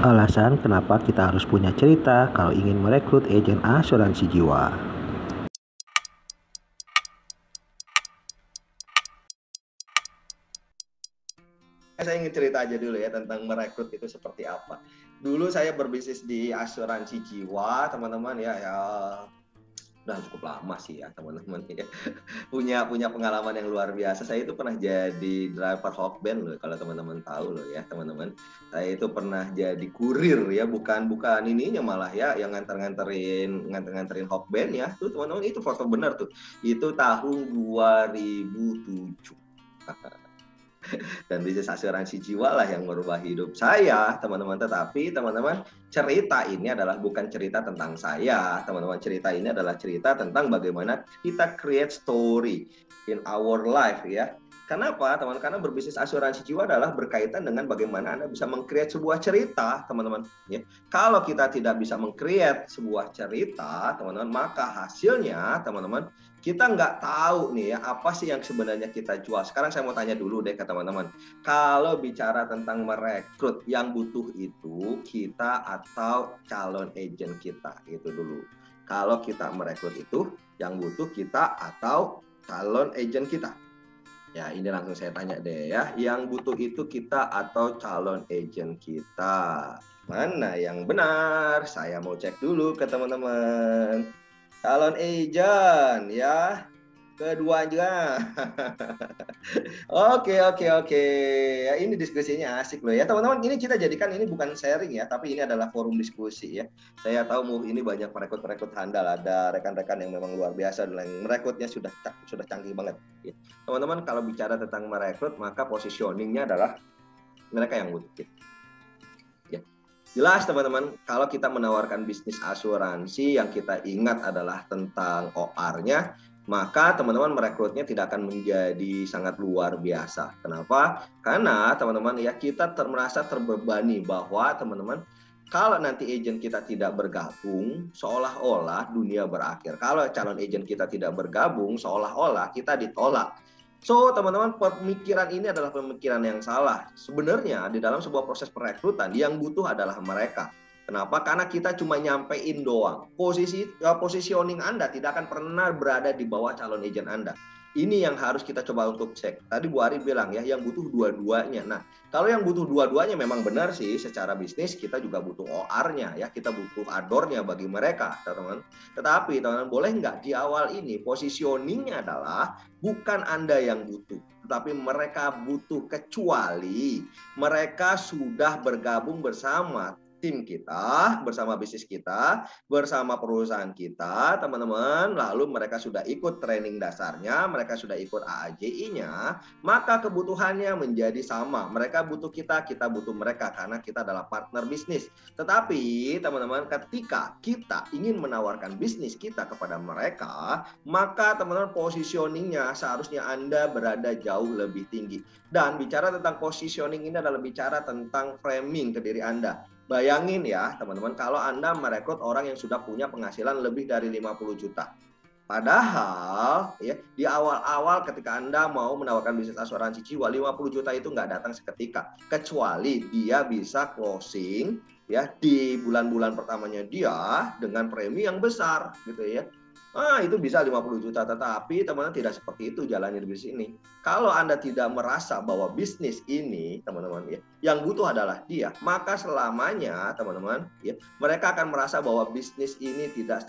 Alasan kenapa kita harus punya cerita kalau ingin merekrut agen asuransi jiwa. Saya ingin cerita aja dulu ya tentang merekrut itu seperti apa. Dulu saya berbisnis di asuransi jiwa, teman-teman ya, udah cukup lama sih ya teman-teman ya. punya pengalaman yang luar biasa. Saya itu pernah jadi driver Hokben loh, kalau teman-teman tahu loh ya teman-teman. Saya itu pernah jadi kurir ya, bukan ininya malah ya, yang nganterin Hokben ya. Tuh teman-teman, itu foto benar tuh. Itu tahun 2007. Dan bisnis asuransi jiwa lah yang merubah hidup saya, teman-teman. Tetapi teman-teman, cerita ini adalah bukan cerita tentang saya, teman-teman. Cerita ini adalah cerita tentang bagaimana kita create story in our life ya. Kenapa, teman? Karena berbisnis asuransi jiwa adalah berkaitan dengan bagaimana Anda bisa meng-create sebuah cerita, teman-teman. Ya. Kalau kita tidak bisa meng-create sebuah cerita, teman-teman, maka hasilnya, teman-teman, kita nggak tahu nih ya, apa sih yang sebenarnya kita jual. Sekarang saya mau tanya dulu deh ke teman-teman. Kalau bicara tentang merekrut, yang butuh itu kita atau calon agent kita? Itu dulu. Kalau kita merekrut itu, yang butuh kita atau calon agent kita? Ya, ini langsung saya tanya deh ya. Yang butuh itu kita atau calon agent kita? Mana yang benar? Saya mau cek dulu ke teman-teman. Calon agent ya. Keduanya. Oke. Ya, ini diskusinya asik loh ya. Teman-teman, ini kita jadikan ini bukan sharing ya, tapi ini adalah forum diskusi ya. Saya tahu ini banyak perekrut handal, ada rekan-rekan yang memang luar biasa dan merekrutnya sudah canggih banget. Ya. Teman-teman, kalau bicara tentang merekrut, maka positioningnya adalah mereka yang butuh. Ya. Jelas teman-teman, kalau kita menawarkan bisnis asuransi yang kita ingat adalah tentang OR-nya, maka teman-teman merekrutnya tidak akan menjadi sangat luar biasa. Kenapa? Karena teman-teman ya, kita merasa terbebani bahwa teman-teman, kalau nanti agent kita tidak bergabung, seolah-olah dunia berakhir. Kalau calon agent kita tidak bergabung, seolah-olah kita ditolak. So, teman-teman, pemikiran ini adalah pemikiran yang salah. Sebenarnya di dalam sebuah proses perekrutan yang butuh adalah mereka. Kenapa? Karena kita cuma nyampein doang. Positioning Anda tidak akan pernah berada di bawah calon agent Anda. Ini yang harus kita coba untuk cek. Tadi Bu Ari bilang ya, yang butuh dua-duanya. Nah, kalau yang butuh dua-duanya memang benar sih, secara bisnis kita juga butuh OR-nya ya, kita butuh adornya bagi mereka, teman-teman. Tetapi teman-teman, boleh nggak di awal ini positioningnya adalah bukan Anda yang butuh, tetapi mereka butuh, kecuali mereka sudah bergabung bersama tim kita, bersama bisnis kita, bersama perusahaan kita, teman-teman, lalu mereka sudah ikut training dasarnya, mereka sudah ikut AAJI-nya, maka kebutuhannya menjadi sama. Mereka butuh kita, kita butuh mereka, karena kita adalah partner bisnis. Tetapi, teman-teman, ketika kita ingin menawarkan bisnis kita kepada mereka, maka teman-teman positioningnya seharusnya Anda berada jauh lebih tinggi. Dan bicara tentang positioning ini adalah bicara tentang framing ke diri Anda. Bayangin ya teman-teman, kalau Anda merekrut orang yang sudah punya penghasilan lebih dari 50 juta. Padahal ya, di awal-awal ketika Anda mau menawarkan bisnis asuransi jiwa, 50 juta itu nggak datang seketika. Kecuali dia bisa closing ya di bulan-bulan pertamanya dia dengan premi yang besar gitu ya. Itu bisa 50 juta, tetapi teman-teman tidak seperti itu jalannya di bisnis ini. Kalau Anda tidak merasa bahwa bisnis ini, teman-teman ya, yang butuh adalah dia, maka selamanya, teman-teman ya, mereka akan merasa bahwa bisnis ini tidak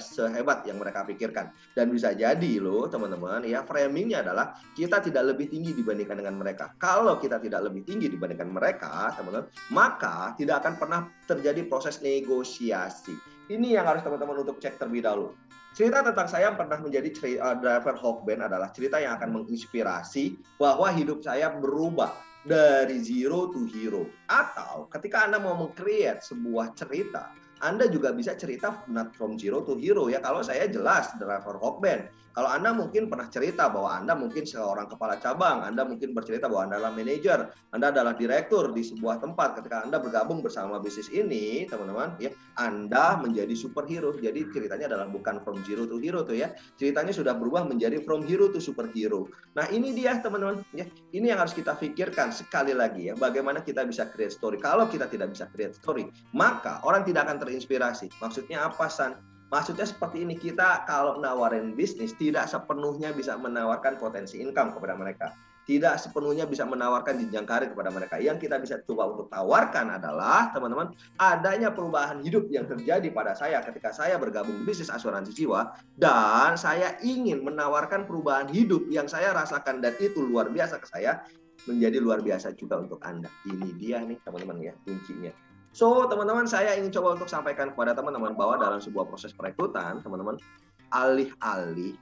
sehebat yang mereka pikirkan. Dan bisa jadi loh, teman-teman ya, framingnya adalah kita tidak lebih tinggi dibandingkan dengan mereka. Kalau kita tidak lebih tinggi dibandingkan mereka, teman-teman, maka tidak akan pernah terjadi proses negosiasi. Ini yang harus teman-teman untuk cek terlebih dahulu. Cerita tentang saya yang pernah menjadi driver Hokben adalah cerita yang akan menginspirasi bahwa hidup saya berubah dari zero to hero. Atau ketika Anda mau meng-create sebuah cerita, Anda juga bisa cerita not from zero to hero ya. Kalau saya jelas driver Hawkband. Kalau Anda mungkin pernah cerita bahwa Anda mungkin seorang kepala cabang, Anda mungkin bercerita bahwa Anda adalah manajer, Anda adalah direktur di sebuah tempat. Ketika Anda bergabung bersama bisnis ini, teman-teman, ya, Anda menjadi superhero. Jadi ceritanya adalah bukan from zero to hero tuh ya. Ceritanya sudah berubah menjadi from hero to superhero. Nah, ini dia teman-teman, ya. Ini yang harus kita pikirkan sekali lagi ya. Bagaimana kita bisa create story. Kalau kita tidak bisa create story, maka orang tidak akan terinspirasi. Maksudnya apa, San? Maksudnya seperti ini, kita kalau nawarin bisnis tidak sepenuhnya bisa menawarkan potensi income kepada mereka. Tidak sepenuhnya bisa menawarkan jenjang karir kepada mereka. Yang kita bisa coba untuk tawarkan adalah, teman-teman, adanya perubahan hidup yang terjadi pada saya ketika saya bergabung di bisnis asuransi jiwa. Dan saya ingin menawarkan perubahan hidup yang saya rasakan dan itu luar biasa ke saya, menjadi luar biasa juga untuk Anda. Ini dia nih teman-teman ya, kuncinya. So, teman-teman, saya ingin coba untuk sampaikan kepada teman-teman bahwa dalam sebuah proses perekrutan, teman-teman, alih-alih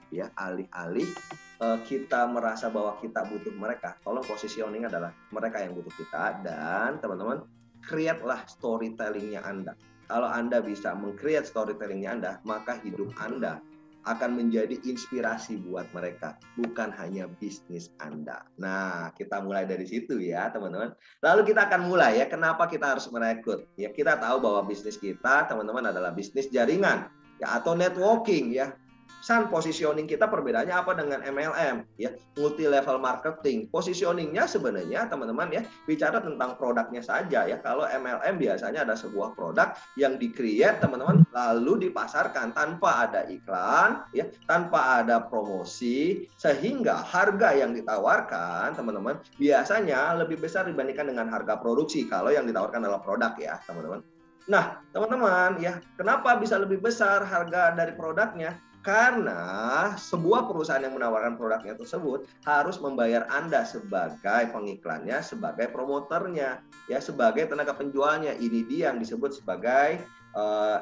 kita merasa bahwa kita butuh mereka, tolong positioning adalah mereka yang butuh kita, dan teman-teman, create-lah storytelling-nya Anda. Kalau Anda bisa meng-create storytelling-nya Anda, maka hidup Anda akan menjadi inspirasi buat mereka, bukan hanya bisnis Anda. Nah, kita mulai dari situ ya, teman-teman. Lalu kita akan mulai ya, kenapa kita harus merekrut? Ya, kita tahu bahwa bisnis kita, teman-teman, adalah bisnis jaringan ya, atau networking ya. San, positioning kita perbedaannya apa dengan MLM ya, multi level marketing. Positioningnya sebenarnya teman-teman ya, bicara tentang produknya saja ya. Kalau MLM biasanya ada sebuah produk yang di-create teman-teman, lalu dipasarkan tanpa ada iklan ya, tanpa ada promosi, sehingga harga yang ditawarkan teman-teman biasanya lebih besar dibandingkan dengan harga produksi kalau yang ditawarkan adalah produk ya, teman-teman. Nah, teman-teman ya, kenapa bisa lebih besar harga dari produknya? Karena sebuah perusahaan yang menawarkan produknya tersebut harus membayar Anda sebagai pengiklannya, sebagai promoternya, ya, sebagai tenaga penjualnya. Ini dia yang disebut sebagai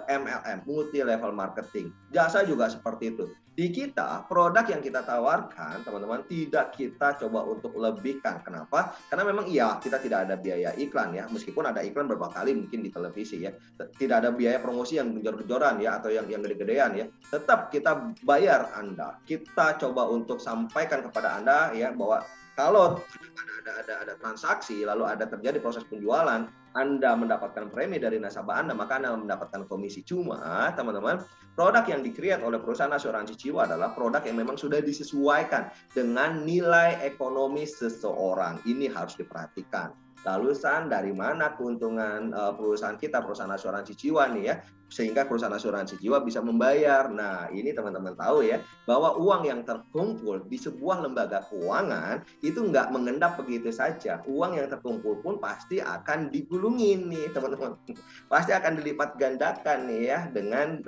MLM, multi level marketing. Jasa juga seperti itu. Di kita, produk yang kita tawarkan, teman-teman, tidak kita coba untuk lebihkan. Kenapa? Karena memang iya, kita tidak ada biaya iklan ya. Meskipun ada iklan beberapa kali mungkin di televisi ya. Tidak ada biaya promosi yang gejor-gejoran ya, atau yang gede-gedean ya. Tetap kita bayar Anda. Kita coba untuk sampaikan kepada Anda ya, bahwa kalau ada transaksi, lalu ada terjadi proses penjualan, Anda mendapatkan premi dari nasabah Anda, maka Anda mendapatkan komisi. Cuma, teman-teman, produk yang di-create oleh perusahaan asuransi jiwa adalah produk yang memang sudah disesuaikan dengan nilai ekonomi seseorang. Ini harus diperhatikan. Lalu, San, dari mana keuntungan perusahaan kita, perusahaan asuransi jiwa nih ya, sehingga perusahaan asuransi jiwa bisa membayar. Nah, ini teman-teman tahu ya, bahwa uang yang terkumpul di sebuah lembaga keuangan itu nggak mengendap begitu saja. Uang yang terkumpul pun pasti akan digulungin nih, teman-teman. Pasti akan dilipat gandakan nih ya, dengan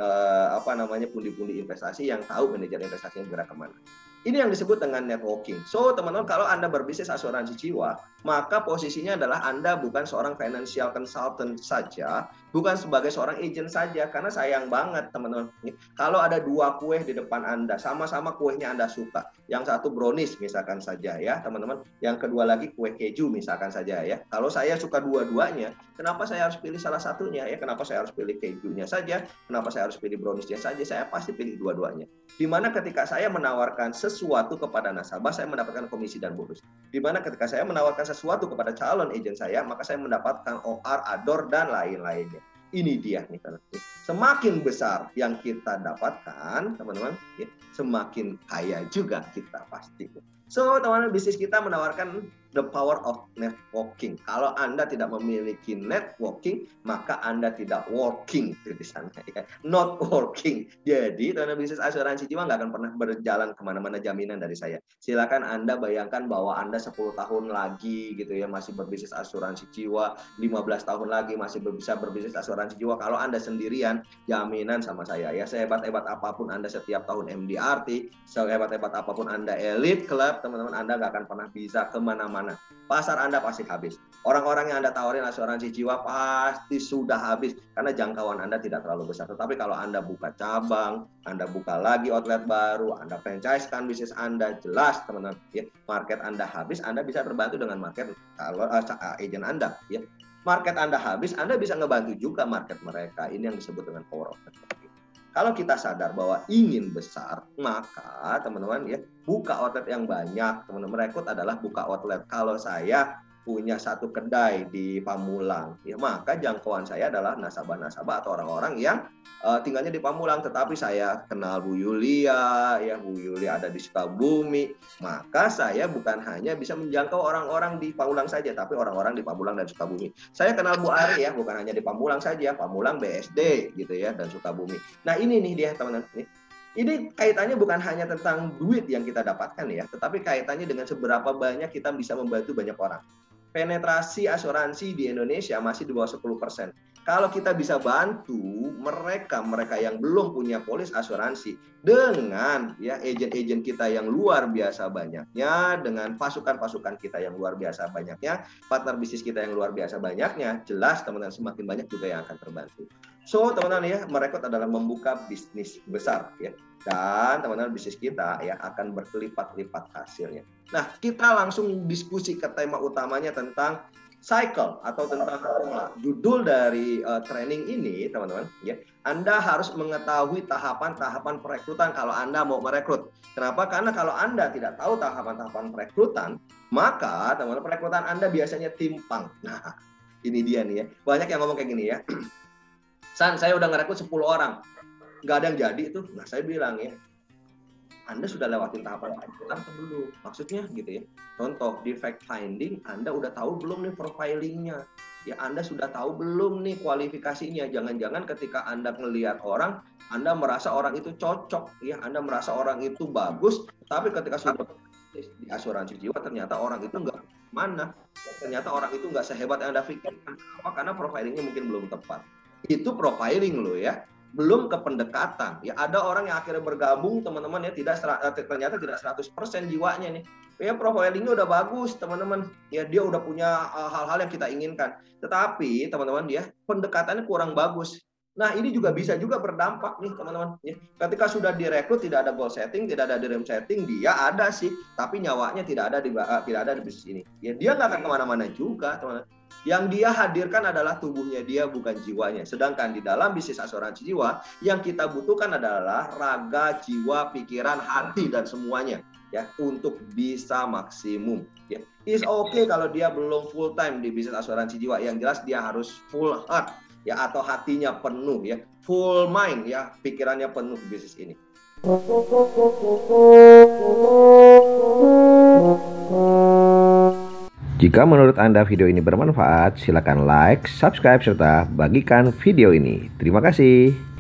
pundi-pundi investasi yang tahu manajer investasinya bergerak kemana. Ini yang disebut dengan networking. So, teman-teman, kalau Anda berbisnis asuransi jiwa, maka posisinya adalah Anda bukan seorang financial consultant saja, bukan sebagai seorang agent saja, karena sayang banget, teman-teman. Kalau ada dua kue di depan Anda, sama-sama kuenya Anda suka. Yang satu brownies misalkan saja ya, teman-teman. Yang kedua lagi kue keju misalkan saja ya. Kalau saya suka dua-duanya, kenapa saya harus pilih salah satunya ya? Kenapa saya harus pilih kejunya saja? Kenapa saya harus pilih browniesnya saja? Saya pasti pilih dua-duanya. Dimana ketika saya menawarkan sesuatu kepada nasabah, saya mendapatkan komisi dan bonus. Dimana ketika saya menawarkan sesuatu kepada calon agent saya, maka saya mendapatkan OR, ADOR, dan lain-lainnya. Ini dia nih, teman-teman. Semakin besar yang kita dapatkan, teman-teman, ya, semakin kaya juga kita pasti. So, teman-teman, bisnis kita menawarkan the power of networking. Kalau Anda tidak memiliki networking, maka Anda tidak working di sana ya. Not working. Jadi, teman-teman, bisnis asuransi jiwa nggak akan pernah berjalan kemana-mana, jaminan dari saya. Silakan Anda bayangkan bahwa Anda 10 tahun lagi gitu ya, masih berbisnis asuransi jiwa, 15 tahun lagi masih bisa berbisnis asuransi jiwa. Kalau Anda sendirian, jaminan sama saya ya, sehebat-hebat apapun Anda setiap tahun MDRT, sehebat-hebat apapun Anda elite club, teman-teman, Anda nggak akan pernah bisa kemana-mana. Pasar Anda pasti habis. Orang-orang yang Anda tawarin asuransi jiwa pasti sudah habis karena jangkauan Anda tidak terlalu besar. Tetapi kalau Anda buka cabang, Anda buka lagi outlet baru, Anda franchise-kan bisnis Anda, jelas teman-teman ya, market Anda habis, Anda bisa terbantu dengan market agent Anda ya. market Anda habis, Anda bisa ngebantu juga market mereka. Ini yang disebut dengan power of networking. Kalau kita sadar bahwa ingin besar, maka teman-teman ya buka outlet yang banyak. Teman-teman, rekrut adalah buka outlet. Kalau saya punya satu kedai di Pamulang, ya maka jangkauan saya adalah nasabah-nasabah atau orang-orang yang tinggalnya di Pamulang, tetapi saya kenal Bu Yulia, ya Bu Yulia ada di Sukabumi, maka saya bukan hanya bisa menjangkau orang-orang di Pamulang saja, tapi orang-orang di Pamulang dan Sukabumi. Saya kenal Bu Ari ya, bukan hanya di Pamulang saja, Pamulang, BSD gitu ya, dan Sukabumi. Nah ini nih dia teman-teman. Ini kaitannya bukan hanya tentang duit yang kita dapatkan ya, tetapi kaitannya dengan seberapa banyak kita bisa membantu banyak orang. Penetrasi asuransi di Indonesia masih di bawah 10%. Kalau kita bisa bantu mereka yang belum punya polis asuransi dengan ya agen-agen kita yang luar biasa banyaknya, dengan pasukan-pasukan kita yang luar biasa banyaknya, partner bisnis kita yang luar biasa banyaknya, jelas teman-teman semakin banyak juga yang akan terbantu. So teman-teman ya, merekrut adalah membuka bisnis besar ya. Dan teman-teman bisnis kita ya akan berkelipat-lipat hasilnya. Nah, kita langsung diskusi ke tema utamanya tentang cycle atau tentang pola. Judul dari training ini, teman-teman, ya, Anda harus mengetahui tahapan-tahapan perekrutan kalau Anda mau merekrut. Kenapa? Karena kalau Anda tidak tahu tahapan-tahapan perekrutan, maka teman-teman perekrutan Anda biasanya timpang. Nah, ini dia nih ya. Banyak yang ngomong kayak gini ya. San, saya udah ngerekrut 10 orang. Nggak ada yang jadi tuh. Nah, saya bilang ya, Anda sudah lewatin tahapan perekrutan atau belum? Maksudnya gitu ya. Contoh, di fact finding, Anda udah tahu belum nih profilingnya? Ya, Anda sudah tahu belum nih kualifikasinya? Jangan-jangan ketika Anda ngelihat orang, Anda merasa orang itu cocok. Ya, Anda merasa orang itu bagus, tapi ketika sudah di asuransi jiwa, ternyata orang itu nggak mana. Ternyata orang itu nggak sehebat yang Anda pikirkan. Karena profilingnya mungkin belum tepat. Itu profiling loh ya. Belum ke pendekatan. Ya ada orang yang akhirnya bergabung teman-teman ya ternyata tidak 100% jiwanya nih. Ya profilingnya udah bagus teman-teman. Ya dia udah punya hal-hal yang kita inginkan. Tetapi teman-teman ya pendekatannya kurang bagus. Nah ini juga bisa juga berdampak nih teman-teman. Ya, ketika sudah direkrut tidak ada goal setting, tidak ada dream setting, dia ada sih, tapi nyawanya tidak ada di bisnis ini. Ya dia nggak akan kemana-mana juga teman-teman. Yang dia hadirkan adalah tubuhnya dia, bukan jiwanya. Sedangkan di dalam bisnis asuransi jiwa, yang kita butuhkan adalah raga, jiwa, pikiran, hati, dan semuanya ya untuk bisa maksimum. Ya, is okay kalau dia belum full time di bisnis asuransi jiwa. Yang jelas dia harus full heart ya, atau hatinya penuh ya, full mind ya, pikirannya penuh di bisnis ini. Jika menurut Anda video ini bermanfaat, silakan like, subscribe, serta bagikan video ini. Terima kasih.